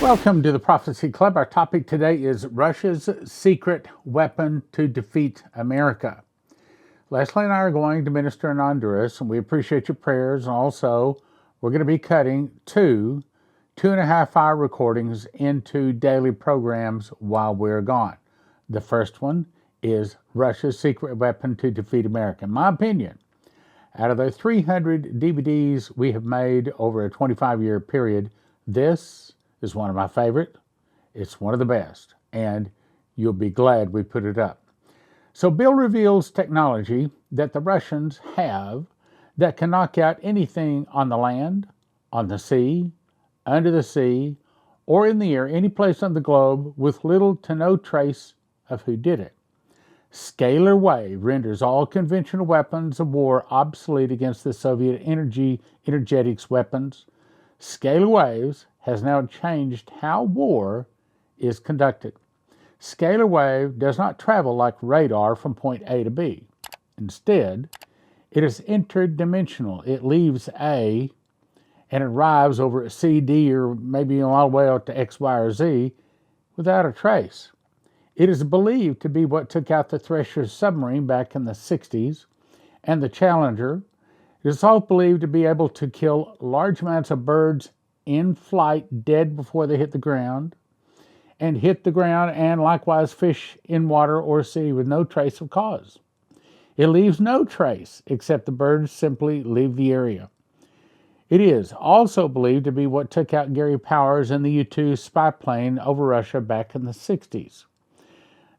Welcome to the Prophecy Club. Our topic today is Russia's secret weapon to defeat America. Leslie and I are going to minister in Honduras, and we appreciate your prayers. And also, we're going to be cutting two 2.5-hour recordings into daily programs while we're gone. The first one is Russia's secret weapon to defeat America. In my opinion, out of the 300 DVDs we have made over a 25-year period, this is one of my favorite. It's one of the best, and you'll be glad we put it up. So Bill reveals technology that the Russians have that can knock out anything on the land, on the sea, under the sea, or in the air, any place on the globe with little to no trace of who did it. Scalar wave renders all conventional weapons of war obsolete against the Soviet energetics weapons. Scalar waves has now changed how war is conducted. Scalar wave does not travel like radar from point A to B. Instead, it is interdimensional. It leaves A and arrives over at C, D, or maybe all the way out to X, Y, or Z without a trace. It is believed to be what took out the Thresher submarine back in the 60s and the Challenger. It is also believed to be able to kill large amounts of birds in flight, dead before they hit the ground, and likewise fish in water or sea with no trace of cause. It leaves no trace except the birds simply leave the area. It is also believed to be what took out Gary Powers and the U-2 spy plane over Russia back in the 60s.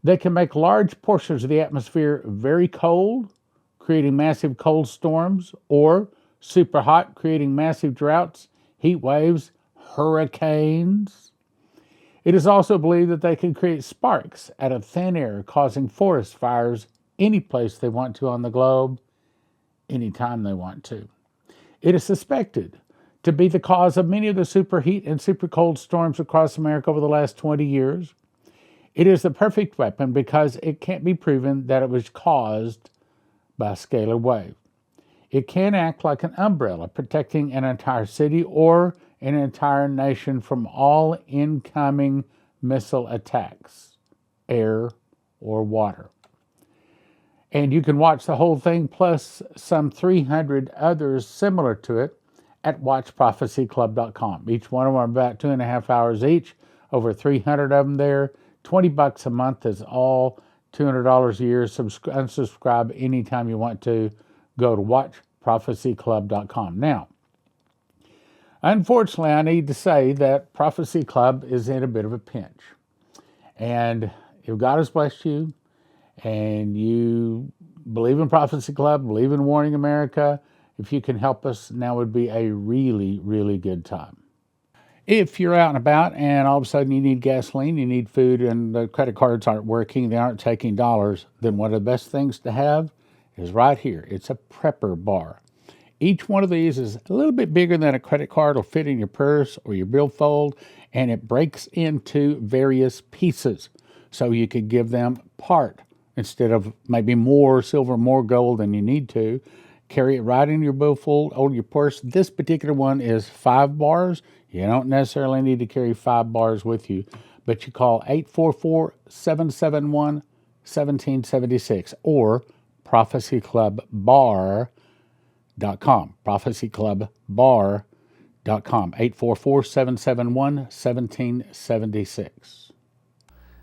They can make large portions of the atmosphere very cold, creating massive cold storms, or super hot, creating massive droughts, heat waves, hurricanes. It is also believed that they can create sparks out of thin air, causing forest fires any place they want to on the globe, anytime they want to. It is suspected to be the cause of many of the superheat and super cold storms across America over the last 20 years. It is the perfect weapon because it can't be proven that it was caused by a scalar wave. It can act like an umbrella, protecting an entire city or an entire nation from all incoming missile attacks, air or water. And you can watch the whole thing, plus some 300 others similar to it, at watchprophecyclub.com. Each one of them are about 2.5 hours each, over 300 of them there. $20 a month is all, $200 a year. Unsubscribe anytime you want to. Go to watchprophecyclub.com. Now, unfortunately, I need to say that Prophecy Club is in a bit of a pinch. And if God has blessed you, and you believe in Prophecy Club, believe in Warning America, if you can help us, now would be a really, really good time. If you're out and about and all of a sudden you need gasoline, you need food, and the credit cards aren't working, they aren't taking dollars, then one of the best things to have is right here. It's a prepper bar. Each one of these is a little bit bigger than a credit card. It'll fit in your purse or your billfold, and it breaks into various pieces. So you could give them part instead of maybe more silver, more gold than you need to. Carry it right in your billfold or your purse. This particular one is 5 bars. You don't necessarily need to carry 5 bars with you, but you call 844-771-1776 or prophecyclubbar.com. prophecyclubbar.com. 844-771-1776.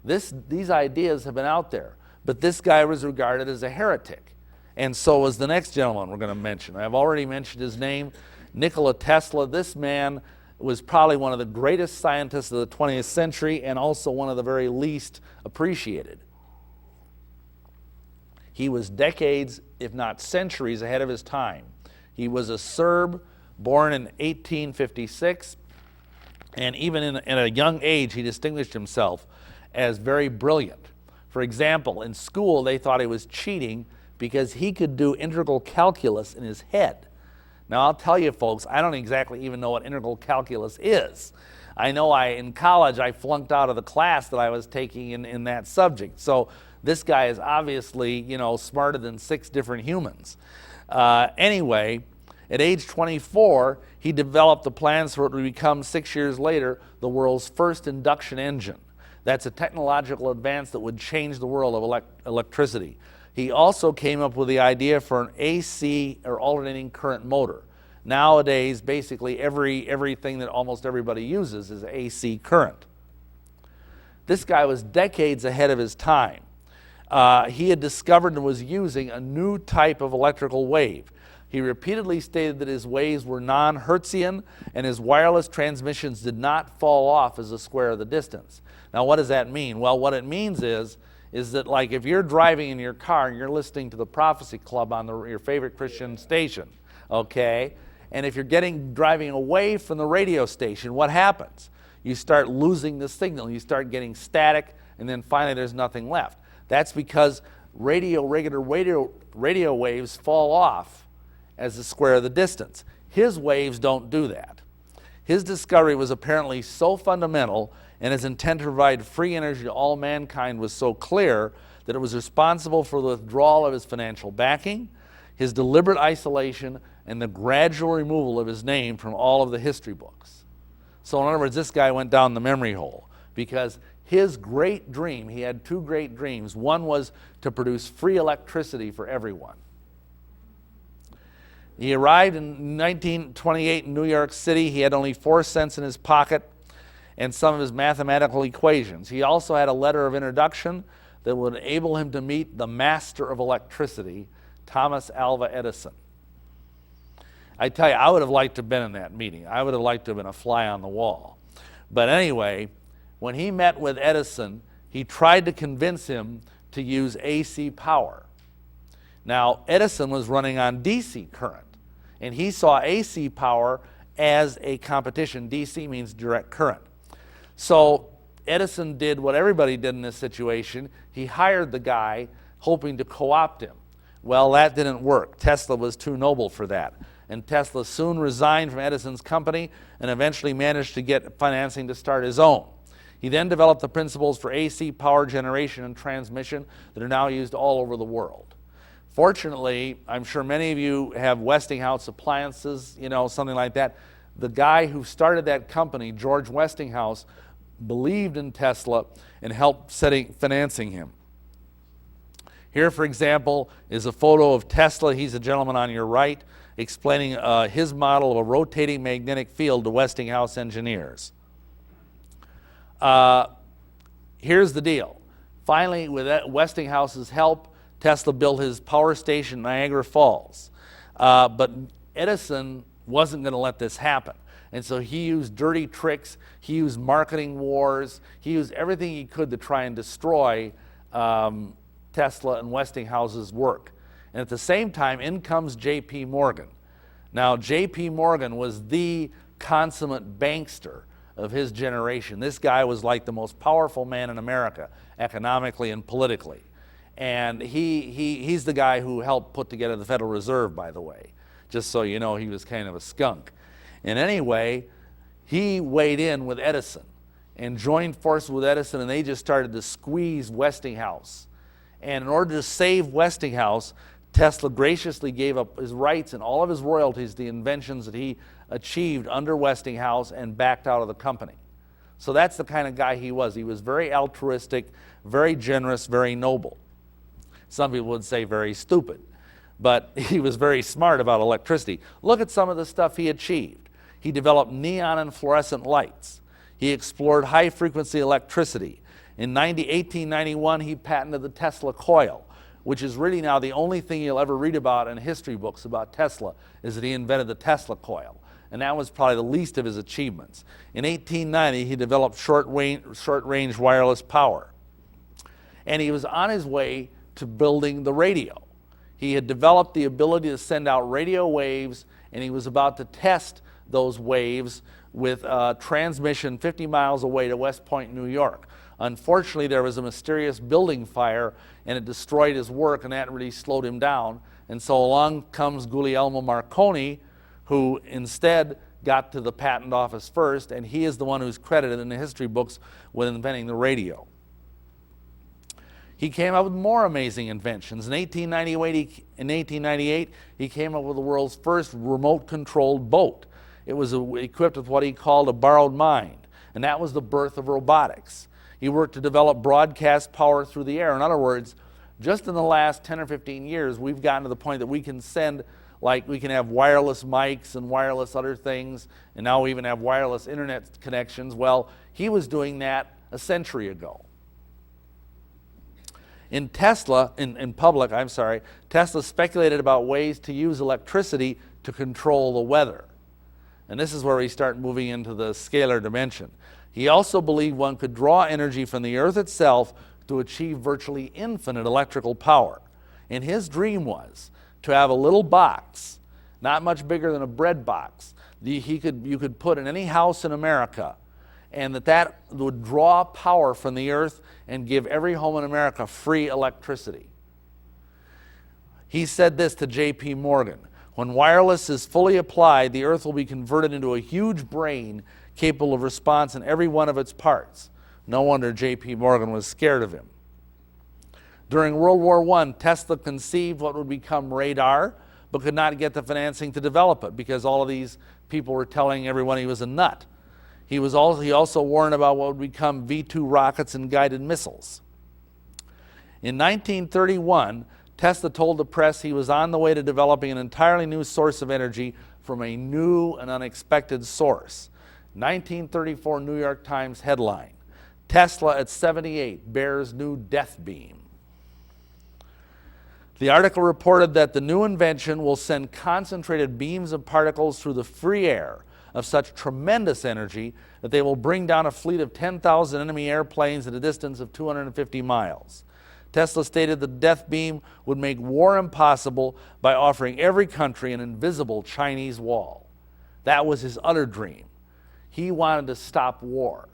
These ideas have been out there, but this guy was regarded as a heretic. And so was the next gentleman we're going to mention. I've already mentioned his name, Nikola Tesla. This man was probably one of the greatest scientists of the 20th century and also one of the very least appreciated. He was decades, if not centuries, ahead of his time. He was a Serb, born in 1856, and even in a young age, he distinguished himself as very brilliant. For example, in school, they thought he was cheating because he could do integral calculus in his head. Now, I'll tell you, folks, I don't exactly even know what integral calculus is. I know in college, I flunked out of the class that I was taking in that subject. So this guy is obviously, smarter than 6 different humans. Anyway, At age 24, he developed the plans for what would become 6 years later the world's first induction engine. That's a technological advance that would change the world of electricity. He also came up with the idea for an AC, or alternating current motor. Nowadays, basically everything that almost everybody uses is AC current. This guy was decades ahead of his time. He had discovered and was using a new type of electrical wave. He repeatedly stated that his waves were non-Hertzian and his wireless transmissions did not fall off as a square of the distance. Now, what does that mean? Well, what it means is that, like, if you're driving in your car and you're listening to the Prophecy Club on your favorite Christian station, okay, and if you're driving away from the radio station, what happens? You start losing the signal. You start getting static, and then finally there's nothing left. That's because regular radio waves fall off as the square of the distance. His waves don't do that. His discovery was apparently so fundamental, and his intent to provide free energy to all mankind was so clear that it was responsible for the withdrawal of his financial backing, his deliberate isolation, and the gradual removal of his name from all of the history books. So in other words, this guy went down the memory hole because his great dream, he had two great dreams. One was to produce free electricity for everyone. He arrived in 1928 in New York City. He had only 4 cents in his pocket and some of his mathematical equations. He also had a letter of introduction that would enable him to meet the master of electricity, Thomas Alva Edison. I tell you, I would have liked to have been in that meeting. I would have liked to have been a fly on the wall. But anyway, when he met with Edison, he tried to convince him to use AC power. Now, Edison was running on DC current, and he saw AC power as a competition. DC means direct current. So Edison did what everybody did in this situation. He hired the guy hoping to co-opt him. Well, that didn't work. Tesla was too noble for that. And Tesla soon resigned from Edison's company and eventually managed to get financing to start his own. He then developed the principles for AC power generation and transmission that are now used all over the world. Fortunately, I'm sure many of you have Westinghouse appliances, something like that. The guy who started that company, George Westinghouse, believed in Tesla and helped financing him. Here, for example, is a photo of Tesla. He's a gentleman on your right, explaining his model of a rotating magnetic field to Westinghouse engineers. Here's the deal. Finally, with Westinghouse's help, Tesla built his power station in Niagara Falls. But Edison wasn't going to let this happen. And so he used dirty tricks, he used marketing wars, he used everything he could to try and destroy Tesla and Westinghouse's work. And at the same time, in comes J.P. Morgan. Now, J.P. Morgan was the consummate bankster of his generation. This guy was like the most powerful man in America, economically and politically. And he's the guy who helped put together the Federal Reserve, by the way. Just so you know, he was kind of a skunk. And anyway, he weighed in with Edison and joined forces with Edison, and they just started to squeeze Westinghouse. And in order to save Westinghouse, Tesla graciously gave up his rights and all of his royalties to the inventions that he achieved under Westinghouse and backed out of the company. So that's the kind of guy he was. He was very altruistic, very generous, very noble. Some people would say very stupid, but he was very smart about electricity. Look at some of the stuff he achieved. He developed neon and fluorescent lights. He explored high-frequency electricity. In 1891, he patented the Tesla coil, which is really now the only thing you'll ever read about in history books about Tesla, is that he invented the Tesla coil. And that was probably the least of his achievements. In 1890, he developed short-range wireless power. And he was on his way to building the radio. He had developed the ability to send out radio waves, and he was about to test those waves with transmission 50 miles away to West Point, New York. Unfortunately, there was a mysterious building fire, and it destroyed his work, and that really slowed him down. And so along comes Guglielmo Marconi, who instead got to the patent office first, and he is the one who's credited in the history books with inventing the radio. He came up with more amazing inventions. In 1898, he came up with the world's first remote-controlled boat. It was equipped with what he called a borrowed mind, and that was the birth of robotics. He worked to develop broadcast power through the air. In other words, just in the last 10 or 15 years, we've gotten to the point that we can send, like we can have wireless mics and wireless other things, and now we even have wireless internet connections. Well, he was doing that a century ago. In public, Tesla speculated about ways to use electricity to control the weather. And this is where we start moving into the scalar dimension. He also believed one could draw energy from the earth itself to achieve virtually infinite electrical power. And his dream was to have a little box, not much bigger than a bread box, you could put in any house in America, and that would draw power from the earth and give every home in America free electricity. He said this to J.P. Morgan: when wireless is fully applied, the earth will be converted into a huge brain capable of response in every one of its parts. No wonder J.P. Morgan was scared of him. During World War I, Tesla conceived what would become radar, but could not get the financing to develop it because all of these people were telling everyone he was a nut. He also warned about what would become V-2 rockets and guided missiles. In 1931, Tesla told the press he was on the way to developing an entirely new source of energy from a new and unexpected source. 1934 New York Times headline: Tesla at 78 bears new death beam. The article reported that the new invention will send concentrated beams of particles through the free air of such tremendous energy that they will bring down a fleet of 10,000 enemy airplanes at a distance of 250 miles. Tesla stated the death beam would make war impossible by offering every country an invisible Chinese wall. That was his utter dream. He wanted to stop war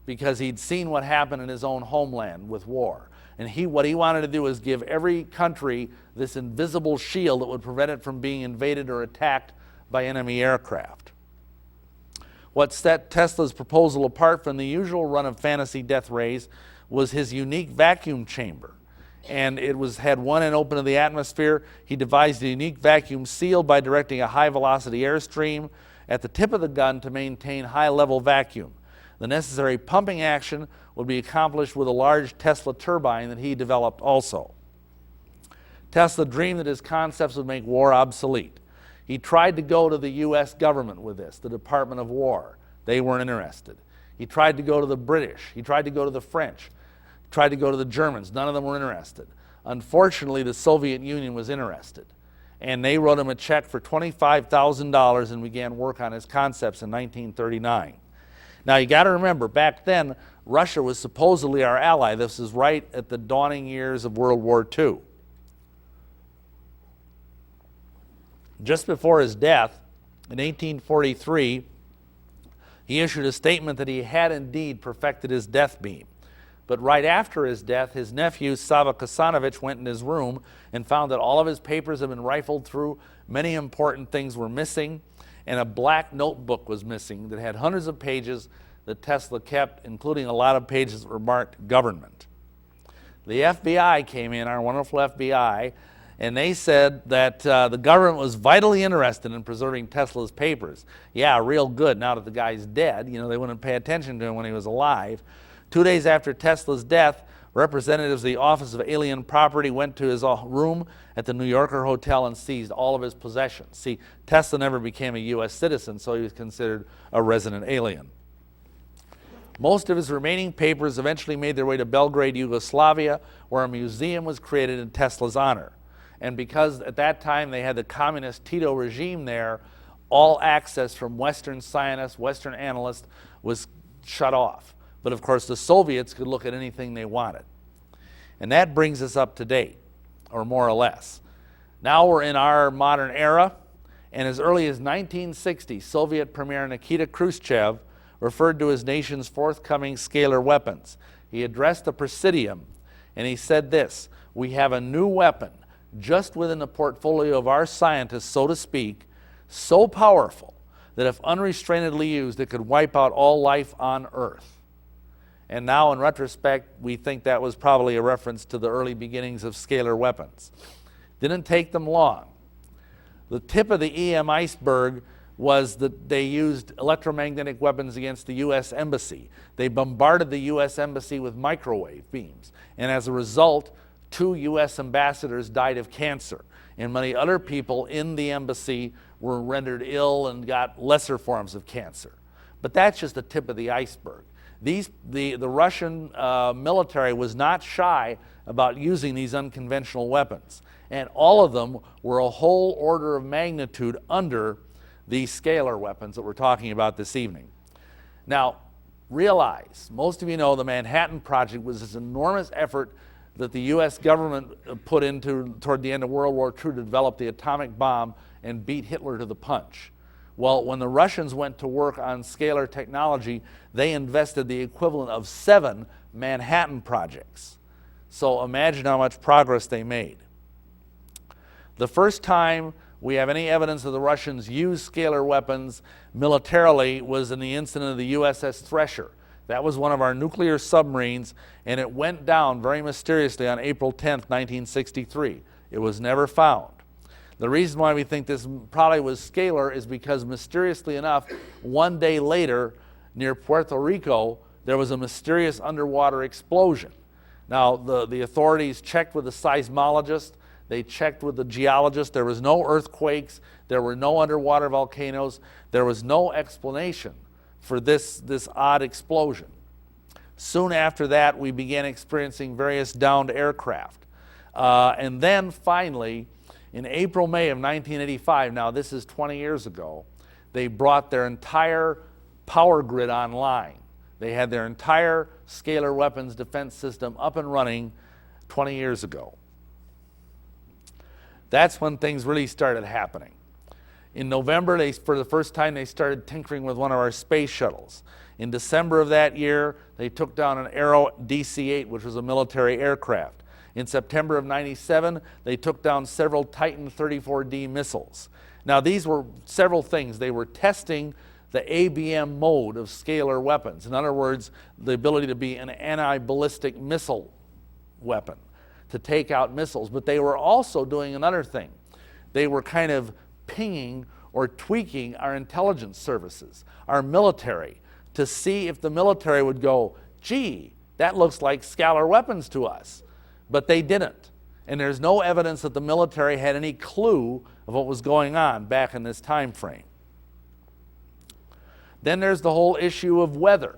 because he'd seen what happened in his own homeland with war. And what he wanted to do is give every country this invisible shield that would prevent it from being invaded or attacked by enemy aircraft. What set Tesla's proposal apart from the usual run of fantasy death rays was his unique vacuum chamber. And it had one end open to the atmosphere. He devised a unique vacuum seal by directing a high-velocity airstream at the tip of the gun to maintain high-level vacuum. The necessary pumping action would be accomplished with a large Tesla turbine that he developed also. Tesla dreamed that his concepts would make war obsolete. He tried to go to the U.S. government with this, the Department of War. They weren't interested. He tried to go to the British. He tried to go to the French. He tried to go to the Germans. None of them were interested. Unfortunately, the Soviet Union was interested. And they wrote him a check for $25,000 and began work on his concepts in 1939. Now, you got to remember, back then, Russia was supposedly our ally. This is right at the dawning years of World War II. Just before his death, in 1843, he issued a statement that he had indeed perfected his death beam. But right after his death, his nephew, Sava Kasanovich, went in his room and found that all of his papers had been rifled through, many important things were missing, and a black notebook was missing that had hundreds of pages that Tesla kept, including a lot of pages that were marked government. The FBI came in, our wonderful FBI, and they said that the government was vitally interested in preserving Tesla's papers. Yeah, real good. Now that the guy's dead, they wouldn't pay attention to him when he was alive. 2 days after Tesla's death, representatives of the Office of Alien Property went to his room at the New Yorker Hotel and seized all of his possessions. See, Tesla never became a U.S. citizen, so he was considered a resident alien. Most of his remaining papers eventually made their way to Belgrade, Yugoslavia, where a museum was created in Tesla's honor. And because at that time they had the communist Tito regime there, all access from Western scientists, Western analysts was shut off. But of course the Soviets could look at anything they wanted. And that brings us up to date, or more or less. Now we're in our modern era, and as early as 1960, Soviet Premier Nikita Khrushchev referred to his nation's forthcoming scalar weapons. He addressed the Presidium, and he said this: "We have a new weapon just within the portfolio of our scientists, so to speak, so powerful that if unrestrainedly used, it could wipe out all life on Earth." And now in retrospect, we think that was probably a reference to the early beginnings of scalar weapons. Didn't take them long. The tip of the EM iceberg was that they used electromagnetic weapons against the U.S. Embassy. They bombarded the U.S. Embassy with microwave beams. And as a result, 2 U.S. ambassadors died of cancer. And many other people in the embassy were rendered ill and got lesser forms of cancer. But that's just the tip of the iceberg. The Russian military was not shy about using these unconventional weapons. And all of them were a whole order of magnitude under these scalar weapons that we're talking about this evening. Now, realize, most of you know the Manhattan Project was this enormous effort that the U.S. government put into toward the end of World War II to develop the atomic bomb and beat Hitler to the punch. Well, when the Russians went to work on scalar technology, they invested the equivalent of 7 Manhattan projects. So imagine how much progress they made. The first time we have any evidence of the Russians use scalar weapons militarily was in the incident of the USS Thresher. That was one of our nuclear submarines, and it went down very mysteriously on April 10th, 1963. It was never found. The reason why we think this probably was scalar is because, mysteriously enough, one day later, near Puerto Rico, there was a mysterious underwater explosion. Now, the authorities checked with the seismologist. They checked with the geologist. There was no earthquakes. There were no underwater volcanoes. There was no explanation for this odd explosion. Soon after that, we began experiencing various downed aircraft. And then finally, in April, May of 1985, now this is 20 years ago, they brought their entire power grid online. They had their entire scalar weapons defense system up and running 20 years ago. That's when things really started happening. In November, for the first time, they started tinkering with one of our space shuttles. In December of that year, they took down an Arrow DC-8, which was a military aircraft. In September of '97, they took down several Titan 34D missiles. Now, these were several things. They were testing the ABM mode of scalar weapons. In other words, the ability to be an anti-ballistic missile weapon, to take out missiles. But they were also doing another thing. They were kind of pinging or tweaking our intelligence services, our military, to see if the military would go, gee, that looks like scalar weapons to us. But they didn't. And there's no evidence that the military had any clue of what was going on back in this time frame. Then there's the whole issue of weather.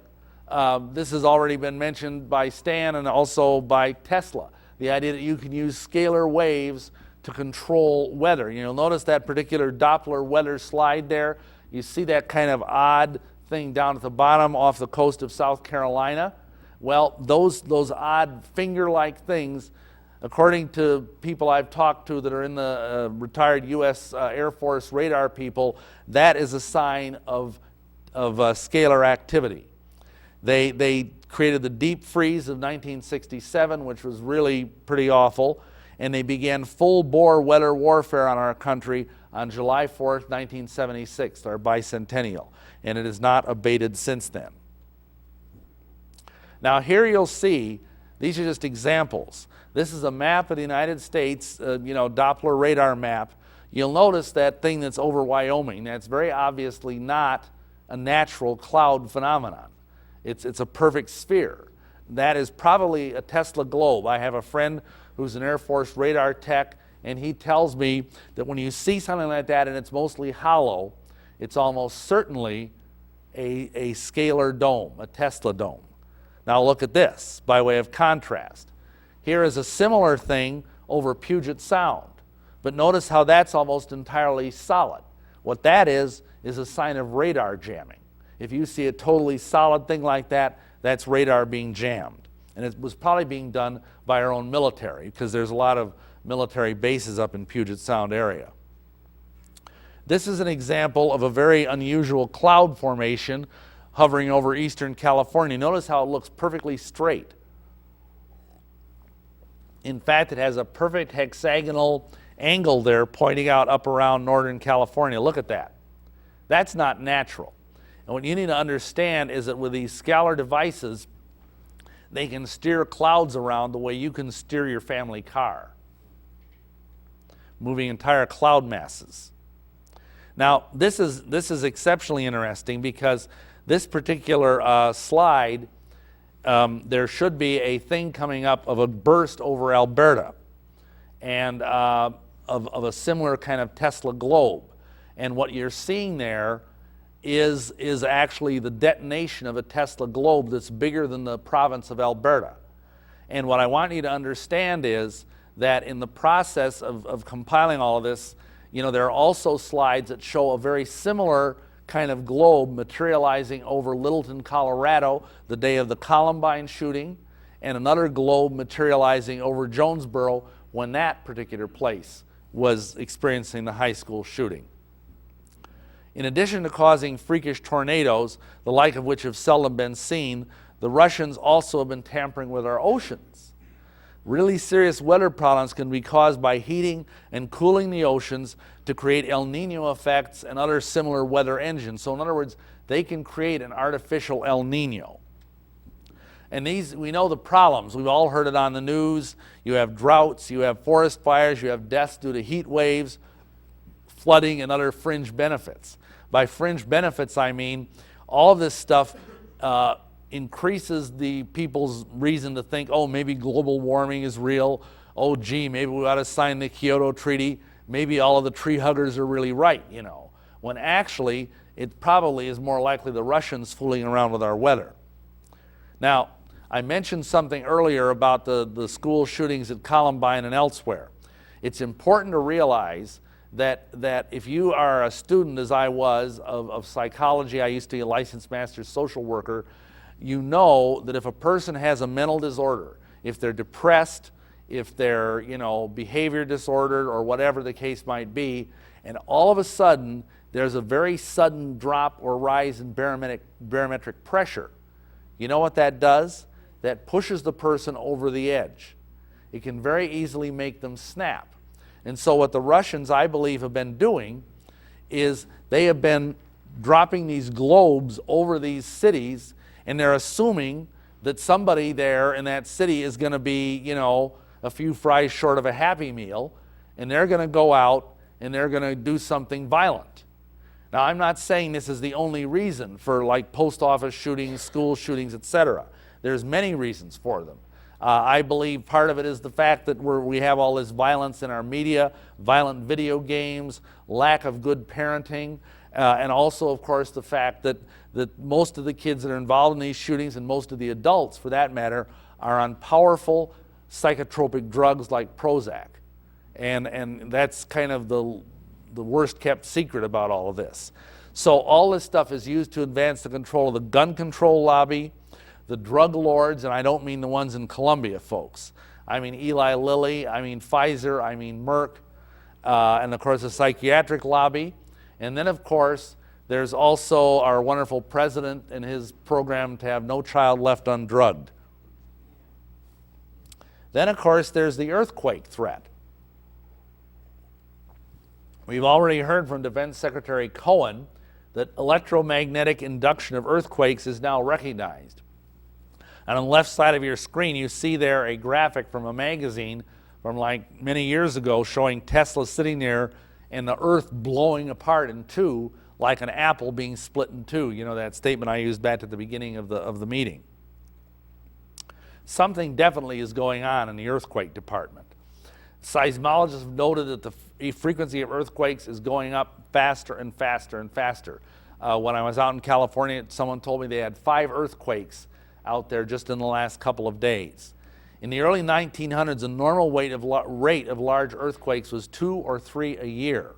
This has already been mentioned by Stan and also by Tesla. The idea that you can use scalar waves to control weather. You'll notice that particular Doppler weather slide there. You see that kind of odd thing down at the bottom off the coast of South Carolina. Well, those odd finger-like things, according to people I've talked to that are in the retired U.S. Air Force radar people, that is a sign of scalar activity. They created the deep freeze of 1967, which was really pretty awful, and they began full-bore weather warfare on our country on July 4th, 1976, our bicentennial, and it has not abated since then. Now here you'll see, these are just examples. This is a map of the United States, Doppler radar map. You'll notice that thing that's over Wyoming. That's very obviously not a natural cloud phenomenon. It's a perfect sphere. That is probably a Tesla globe. I have a friend who's an Air Force radar tech, and he tells me that when you see something like that and it's mostly hollow, it's almost certainly a scalar dome, a Tesla dome. Now look at this, by way of contrast. Here is a similar thing over Puget Sound, but notice how that's almost entirely solid. What that is a sign of radar jamming. If you see a totally solid thing like that, that's radar being jammed. And it was probably being done by our own military, because there's a lot of military bases up in Puget Sound area. This is an example of a very unusual cloud formation hovering over eastern California. Notice how it looks perfectly straight. In fact, it has a perfect hexagonal angle there pointing out up around northern California. Look at that. That's not natural. And what you need to understand is that with these scalar devices, they can steer clouds around the way you can steer your family car, moving entire cloud masses. Now, this is exceptionally interesting because this particular slide, there should be a thing coming up of a burst over Alberta, and of a similar kind of Tesla globe. And what you're seeing there is actually the detonation of a Tesla globe that's bigger than the province of Alberta. And what I want you to understand is that in the process of compiling all of this, you know, there are also slides that show a very similar kind of globe materializing over Littleton, Colorado, the day of the Columbine shooting, and another globe materializing over Jonesboro when that particular place was experiencing the high school shooting. In addition to causing freakish tornadoes, the like of which have seldom been seen, the Russians also have been tampering with our oceans. Really serious weather problems can be caused by heating and cooling the oceans to create El Nino effects and other similar weather engines. So in other words, they can create an artificial El Nino. And these, we know the problems. We've all heard it on the news. You have droughts, you have forest fires, you have deaths due to heat waves, flooding, and other fringe benefits. By fringe benefits, I mean all of this stuff increases the people's reason to think, oh, maybe global warming is real. Oh, gee, maybe we ought to sign the Kyoto Treaty. Maybe all of the tree huggers are really right, you know. When actually, it probably is more likely the Russians fooling around with our weather. Now, I mentioned something earlier about the school shootings at Columbine and elsewhere. It's important to realize that if you are a student, as I was, of psychology, I used to be a licensed master's social worker, you know that if a person has a mental disorder, if they're depressed, if they're, you know, behavior disordered or whatever the case might be, and all of a sudden there's a very sudden drop or rise in barometric pressure, you know what that does? That pushes the person over the edge. It can very easily make them snap. And so what the Russians, I believe, have been doing is they have been dropping these globes over these cities, and they're assuming that somebody there in that city is going to be, you know, a few fries short of a Happy Meal, and they're going to go out and they're going to do something violent. Now, I'm not saying this is the only reason for, like, post office shootings, school shootings, etc. There's many reasons for them. I believe part of it is the fact that we have all this violence in our media, violent video games, lack of good parenting, and also, of course, the fact that most of the kids that are involved in these shootings, and most of the adults, for that matter, are on powerful psychotropic drugs like Prozac. And that's kind of the worst kept secret about all of this. So all this stuff is used to advance the control of the gun control lobby, the drug lords, and I don't mean the ones in Colombia, folks. I mean Eli Lilly, I mean Pfizer, I mean Merck, and of course the psychiatric lobby. And then, of course, there's also our wonderful president and his program to have no child left undrugged. Then, of course, there's the earthquake threat. We've already heard from Defense Secretary Cohen that electromagnetic induction of earthquakes is now recognized. And on the left side of your screen, you see there a graphic from a magazine from like many years ago showing Tesla sitting there and the earth blowing apart in two like an apple being split in two. You know, that statement I used back at the beginning of the meeting. Something definitely is going on in the earthquake department. Seismologists have noted that the frequency of earthquakes is going up faster and faster and faster. When I was out in California, someone told me they had 5 earthquakes out there just in the last couple of days. In the early 1900s, the normal rate of large earthquakes was 2 or 3 a year.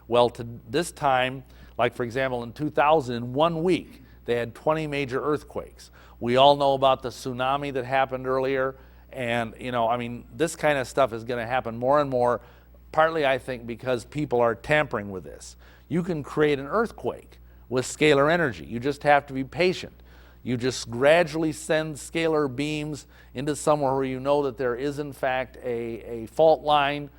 Well, to this time, like for example in 2000, in 1 week, they had 20 major earthquakes. We all know about the tsunami that happened earlier, and you know, I mean, this kind of stuff is going to happen more and more, partly I think because people are tampering with this. You can create an earthquake with scalar energy. You just have to be patient. You just gradually send scalar beams into somewhere where you know that there is in fact a fault line.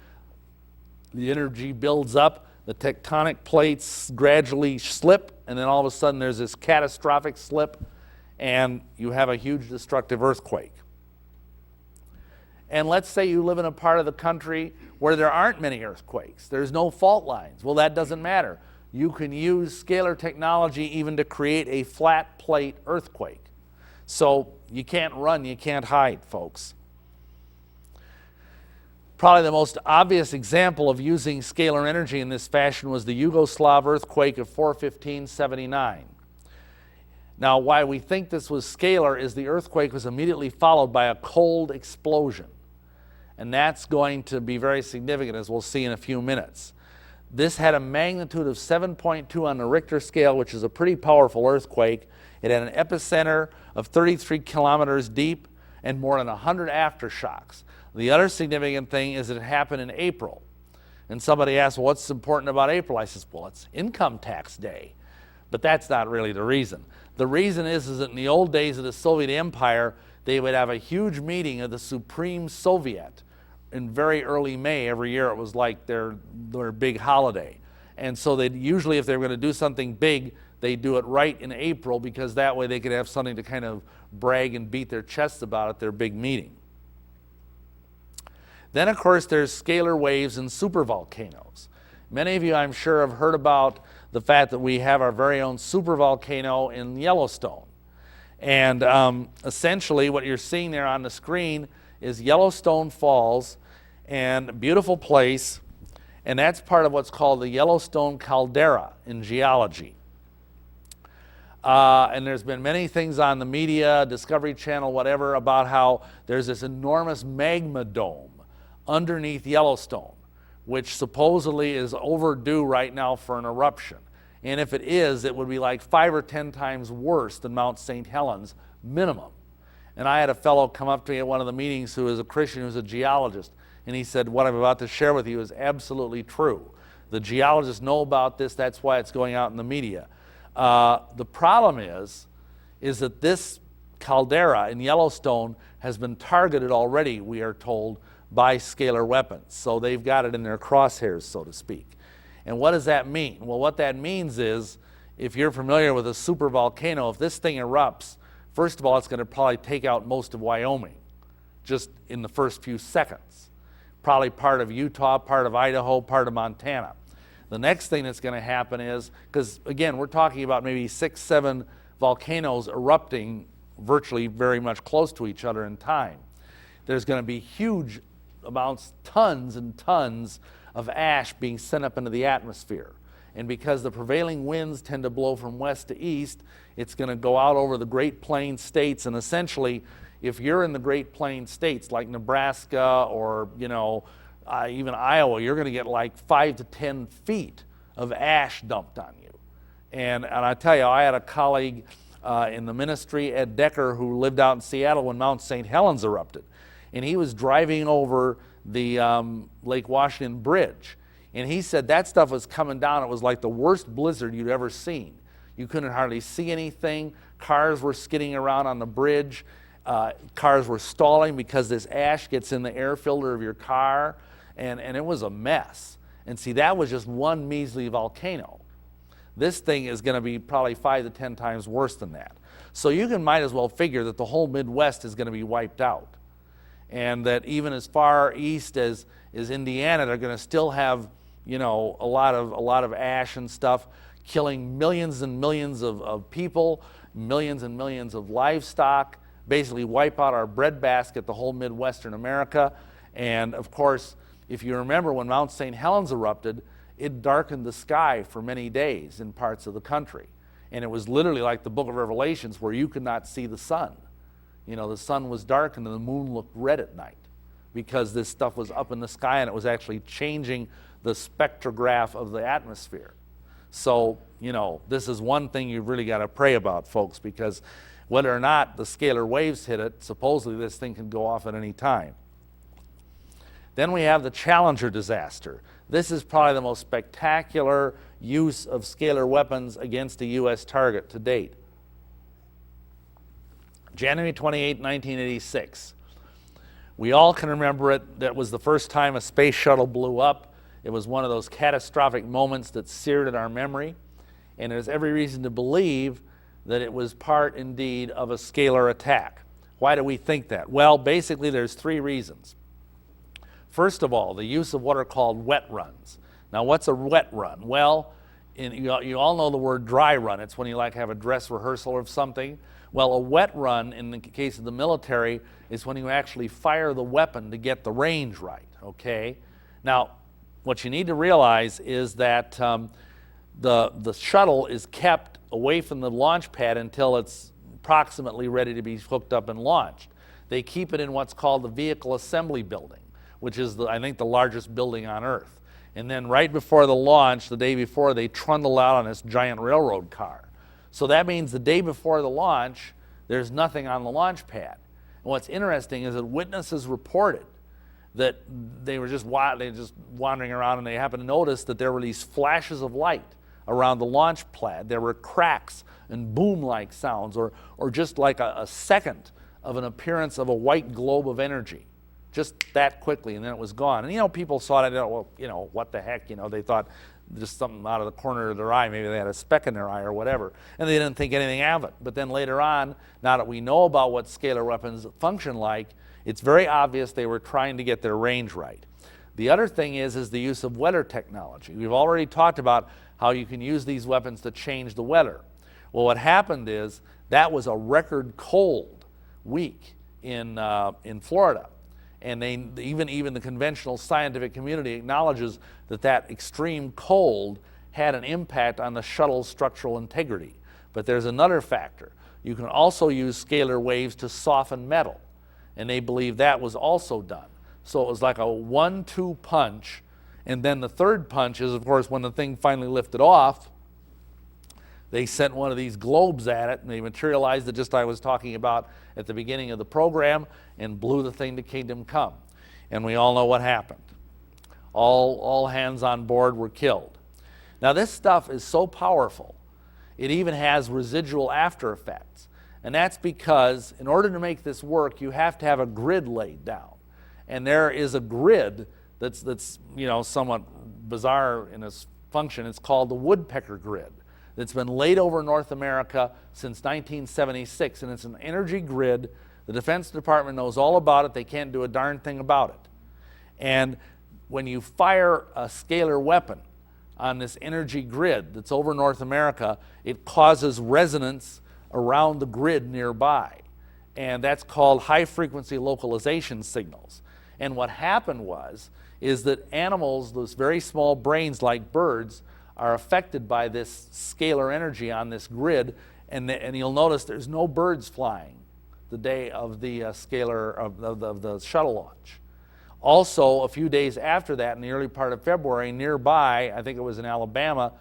The energy builds up, the tectonic plates gradually slip, and then all of a sudden there's this catastrophic slip, and you have a huge destructive earthquake. And let's say you live in a part of the country where there aren't many earthquakes. There's no fault lines. Well, that doesn't matter. You can use scalar technology even to create a flat plate earthquake. So you can't run, you can't hide, folks. Probably the most obvious example of using scalar energy in this fashion was the Yugoslav earthquake of 4/15/79. Now, why we think this was scalar is the earthquake was immediately followed by a cold explosion. And that's going to be very significant, as we'll see in a few minutes. This had a magnitude of 7.2 on the Richter scale, which is a pretty powerful earthquake. It had an epicenter of 33 kilometers deep and more than 100 aftershocks. The other significant thing is that it happened in April. And somebody asked, well, what's important about April? I says, well, it's income tax day. But that's not really the reason. The reason is that in the old days of the Soviet Empire, they would have a huge meeting of the Supreme Soviet in very early May. Every year it was like their big holiday. And so they'd usually, if they were going to do something big, they'd do it right in April, because that way they could have something to kind of brag and beat their chests about at their big meeting. Then, of course, there's scalar waves and supervolcanoes. Many of you, I'm sure, have heard about the fact that we have our very own supervolcano in Yellowstone. And essentially what you're seeing there on the screen is Yellowstone Falls, and a beautiful place, and that's part of what's called the Yellowstone caldera in geology. And there's been many things on the media, Discovery Channel, whatever, about how there's this enormous magma dome underneath Yellowstone, which supposedly is overdue right now for an eruption. And if it is, it would be like 5 or 10 times worse than Mount St. Helens, minimum. And I had a fellow come up to me at one of the meetings who is a Christian, who's a geologist, and he said, what I'm about to share with you is absolutely true. The geologists know about this, that's why it's going out in the media. The problem is that this caldera in Yellowstone has been targeted already, we are told, by scalar weapons. So they've got it in their crosshairs, so to speak. And what does that mean? Well, what that means is, if you're familiar with a supervolcano, if this thing erupts, first of all, it's going to probably take out most of Wyoming, just in the first few seconds. Probably part of Utah, part of Idaho, part of Montana. The next thing that's going to happen is, because again, we're talking about maybe 6, 7 volcanoes erupting virtually very much close to each other in time. There's going to be huge amounts, tons and tons of ash being sent up into the atmosphere. And because the prevailing winds tend to blow from west to east, it's going to go out over the Great Plains states. And essentially, if you're in the Great Plains states like Nebraska or, even Iowa, you're going to get like 5 to 10 feet of ash dumped on you. And I tell you, I had a colleague in the ministry, Ed Decker, who lived out in Seattle when Mount St. Helens erupted. And he was driving over the Lake Washington Bridge. And he said that stuff was coming down. It was like the worst blizzard you'd ever seen. You couldn't hardly see anything. Cars were skidding around on the bridge. Cars were stalling because this ash gets in the air filter of your car. And it was a mess. And see, that was just one measly volcano. This thing is going to be probably 5 to 10 times worse than that. So you might as well figure that the whole Midwest is going to be wiped out. And that even as far east as Indiana, they're going to still have, a lot of ash and stuff, killing millions and millions of people, millions and millions of livestock, basically wipe out our breadbasket, the whole Midwestern America. And of course, if you remember when Mount St. Helens erupted, it darkened the sky for many days in parts of the country. And it was literally like the book of Revelations, where you could not see the sun. The sun was darkened and the moon looked red at night, because this stuff was up in the sky and it was actually changing the spectrograph of the atmosphere. So, this is one thing you've really got to pray about, folks, because whether or not the scalar waves hit it, supposedly this thing can go off at any time. Then we have the Challenger disaster. This is probably the most spectacular use of scalar weapons against a U.S. target to date. January 28, 1986. We all can remember it. That was the first time a space shuttle blew up. It was one of those catastrophic moments that seared in our memory. And there's every reason to believe that it was part indeed of a scalar attack. Why do we think that? Well, basically there's three reasons. First of all, the use of what are called wet runs. Now, what's a wet run? Well, you all know the word dry run. It's when you like have a dress rehearsal of something. Well, a wet run, in the case of the military, is when you actually fire the weapon to get the range right, okay? Now, what you need to realize is that the shuttle is kept away from the launch pad until it's approximately ready to be hooked up and launched. They keep it in what's called the Vehicle Assembly Building, which is, I think, the largest building on Earth. And then right before the launch, the day before, they trundle out on this giant railroad car. So that means the day before the launch, there's nothing on the launch pad. And what's interesting is that witnesses reported that they were just wandering around, and they happened to notice that there were these flashes of light around the launch pad. There were cracks and boom-like sounds, or just like a second of an appearance of a white globe of energy. Just that quickly, and then it was gone. And people saw it, well, what the heck, they thought just something out of the corner of their eye, maybe they had a speck in their eye or whatever, and they didn't think anything of it. But then later on, now that we know about what scalar weapons function like, it's very obvious they were trying to get their range right. The other thing is the use of weather technology. We've already talked about how you can use these weapons to change the weather. Well, what happened is that was a record cold week in Florida. And even the conventional scientific community acknowledges that extreme cold had an impact on the shuttle's structural integrity. But there's another factor. You can also use scalar waves to soften metal, and they believe that was also done. So it was like a 1-2 punch, and then the third punch is, of course, when the thing finally lifted off, they sent one of these globes at it, and they materialized it just I was talking about at the beginning of the program, and blew the thing to kingdom come. And we all know what happened. All hands on board were killed. Now, this stuff is so powerful, it even has residual after effects. And that's because in order to make this work, you have to have a grid laid down. And there is a grid that's somewhat bizarre in its function. It's called the Woodpecker grid. That's been laid over North America since 1976, and it's an energy grid. The Defense Department knows all about it. They can't do a darn thing about it. And when you fire a scalar weapon on this energy grid that's over North America, it causes resonance around the grid nearby. And that's called high-frequency localization signals. And what happened is that animals, those very small brains like birds, are affected by this scalar energy on this grid, and you'll notice there's no birds flying the day of the of the shuttle launch. Also, a few days after that, in the early part of February, nearby, I think it was in Alabama,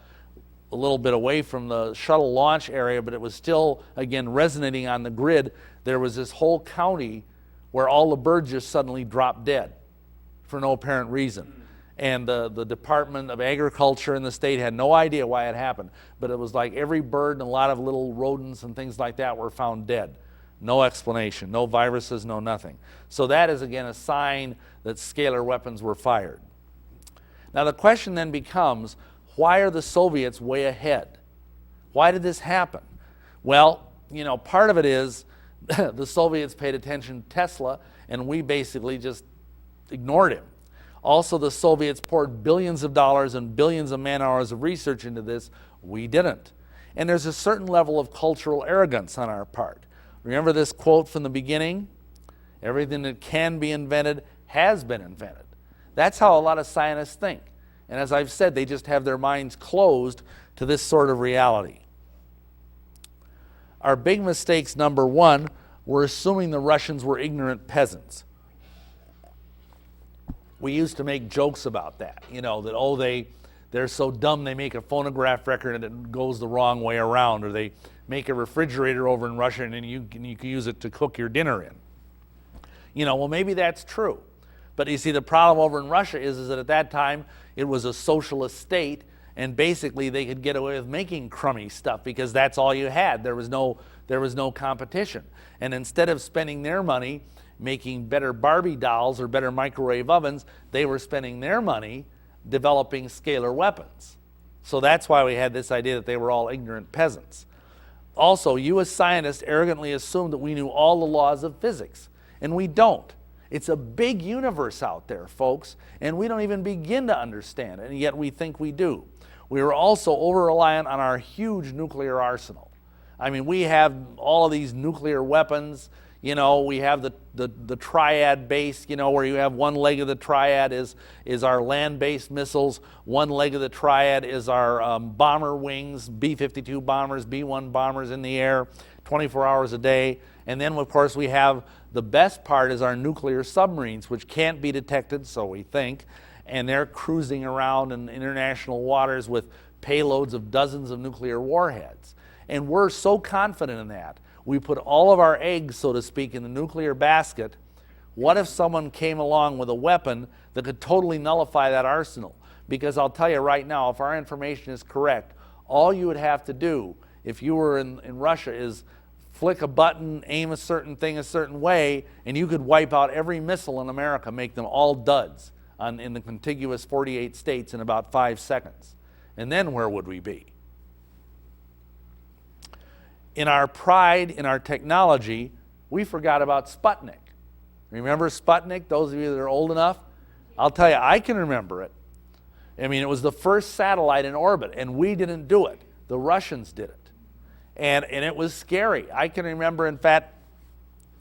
a little bit away from the shuttle launch area, but it was still, again, resonating on the grid, there was this whole county where all the birds just suddenly dropped dead for no apparent reason. And the Department of Agriculture in the state had no idea why it happened. But it was like every bird and a lot of little rodents and things like that were found dead. No explanation, no viruses, no nothing. So that is, again, a sign that scalar weapons were fired. Now the question then becomes, why are the Soviets way ahead? Why did this happen? Well, part of it is the Soviets paid attention to Tesla, and we basically just ignored him. Also, the Soviets poured billions of dollars and billions of man-hours of research into this. We didn't. And there's a certain level of cultural arrogance on our part. Remember this quote from the beginning? Everything that can be invented has been invented. That's how a lot of scientists think. And as I've said, they just have their minds closed to this sort of reality. Our big mistakes, number one, were assuming the Russians were ignorant peasants. We used to make jokes about that, that, they're so dumb they make a phonograph record and it goes the wrong way around, or they make a refrigerator over in Russia and then you can use it to cook your dinner in. Well, maybe that's true. But you see, the problem over in Russia is that at that time it was a socialist state, and basically they could get away with making crummy stuff because that's all you had. There was no competition. And instead of spending their money making better Barbie dolls or better microwave ovens, they were spending their money developing scalar weapons. So that's why we had this idea that they were all ignorant peasants. Also, you as scientists arrogantly assume that we knew all the laws of physics, and we don't. It's a big universe out there, folks, and we don't even begin to understand it, and yet we think we do. We are also over-reliant on our huge nuclear arsenal. I mean, we have all of these nuclear weapons. You know, we have the triad base, you know, where you have one leg of the triad is our land-based missiles, one leg of the triad is our bomber wings, B-52 bombers, B-1 bombers in the air, 24 hours a day. And then, of course, we have the best part is our nuclear submarines, which can't be detected, so we think, and they're cruising around in international waters with payloads of dozens of nuclear warheads. And we're so confident in that. We put all of our eggs, so to speak, in the nuclear basket. What if someone came along with a weapon that could totally nullify that arsenal? Because I'll tell you right now, if our information is correct, all you would have to do if you were in Russia is flick a button, aim a certain thing a certain way, and you could wipe out every missile in America, make them all duds in the contiguous 48 states in about 5 seconds. And then where would we be? In our pride, in our technology, we forgot about Sputnik. Remember Sputnik, those of you that are old enough? I'll tell you, I can remember it. I mean, it was the first satellite in orbit, and we didn't do it. The Russians did it. And it was scary. I can remember, in fact,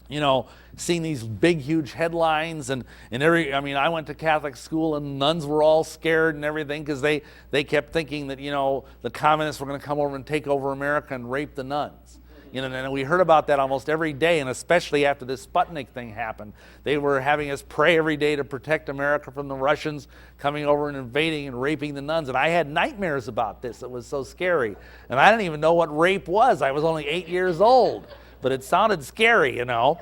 you know, seeing these big, huge headlines I mean, I went to Catholic school and nuns were all scared and everything because they kept thinking that, you know, the communists were going to come over and take over America and rape the nuns. You know, and we heard about that almost every day, and especially after this Sputnik thing happened. They were having us pray every day to protect America from the Russians coming over and invading and raping the nuns. And I had nightmares about this. It was so scary. And I didn't even know what rape was. I was only 8 years old. But it sounded scary, you know.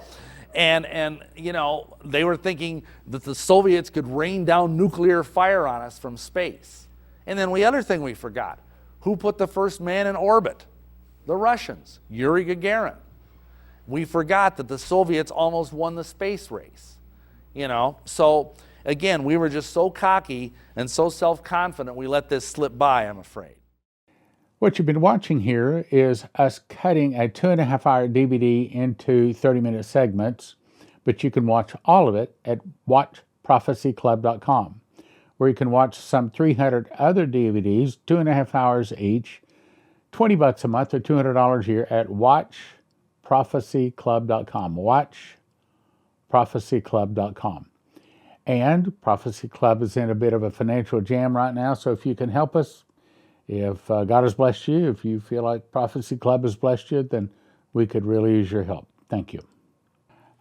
And you know, they were thinking that the Soviets could rain down nuclear fire on us from space. And then the other thing we forgot, who put the first man in orbit? The Russians, Yuri Gagarin. We forgot that the Soviets almost won the space race, you know. So again, we were just so cocky and so self-confident we let this slip by, I'm afraid. What you've been watching here is us cutting a 2.5-hour DVD into 30-minute segments, but you can watch all of it at watchprophecyclub.com, where you can watch some 300 other DVDs, 2.5 hours each, $20 a month or $200 a year at watchprophecyclub.com, watchprophecyclub.com. And Prophecy Club is in a bit of a financial jam right now, so if you can help us, if God has blessed you, if you feel like Prophecy Club has blessed you, then we could really use your help. Thank you.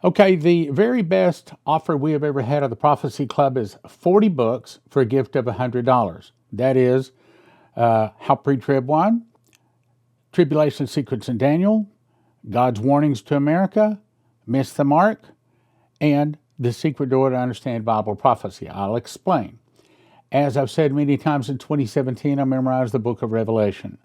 Okay, the very best offer we have ever had of the Prophecy Club is 40 books for a gift of $100. That is How Pre-Trib Won, Tribulation Secrets in Daniel, God's Warnings to America, Miss the Mark, and The Secret Door to Understand Bible Prophecy. I'll explain. As I've said many times, in 2017, I memorized the book of Revelation.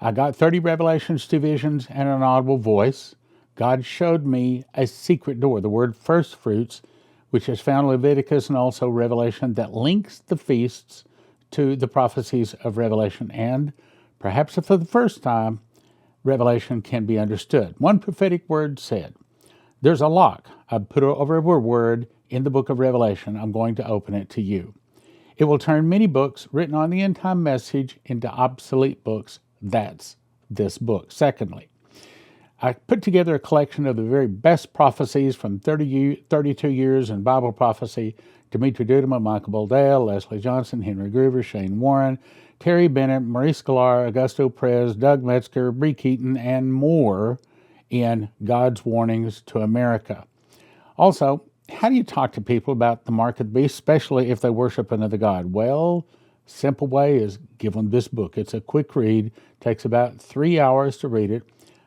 I got 30 revelations, 2 visions, and an audible voice. God showed me a secret door, the word first fruits, which is found in Leviticus and also Revelation, that links the feasts to the prophecies of Revelation. And perhaps for the first time, Revelation can be understood. One prophetic word said, there's a lock. I put over a word in the book of Revelation. I'm going to open it to you. It will turn many books written on the end-time message into obsolete books. That's this book. Secondly, I put together a collection of the very best prophecies from 32 years in Bible prophecy: Dimitri Duduman, Michael Boldale, Leslie Johnson, Henry Groover, Shane Warren, Terry Bennett, Maurice Scalar, Augusto Perez, Doug Metzger, Bree Keaton, and more in God's Warnings to America. Also, how do you talk to people about the mark of the beast, especially if they worship another god? Well, simple way is give them this book. It's a quick read, takes about 3 hours to read it,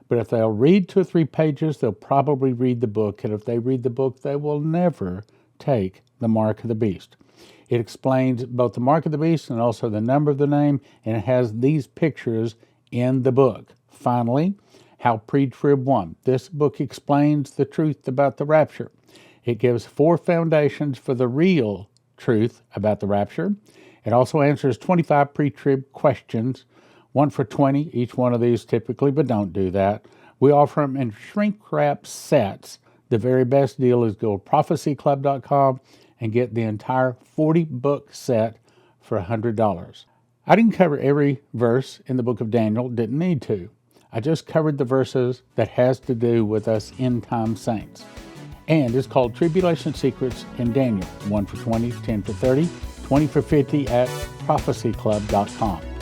but if they'll read 2 or 3 pages, they'll probably read the book, and if they read the book, they will never take the mark of the beast. It explains both the mark of the beast and also the number of the name, and it has these pictures in the book. Finally, How Pre-Trib Won. This book explains the truth about the rapture. It gives 4 foundations for the real truth about the rapture. It also answers 25 pre-trib questions 1 for $20, each one of these typically, but don't do that. We offer them in shrink wrap sets. The very best deal is go to prophecyclub.com and get the entire 40-book set for $100. I didn't cover every verse in the book of Daniel, didn't need to. I just covered the verses that has to do with us end-time saints. And it's called Tribulation Secrets in Daniel, 1 for $20, 10 for $30, 20 for $50 at prophecyclub.com.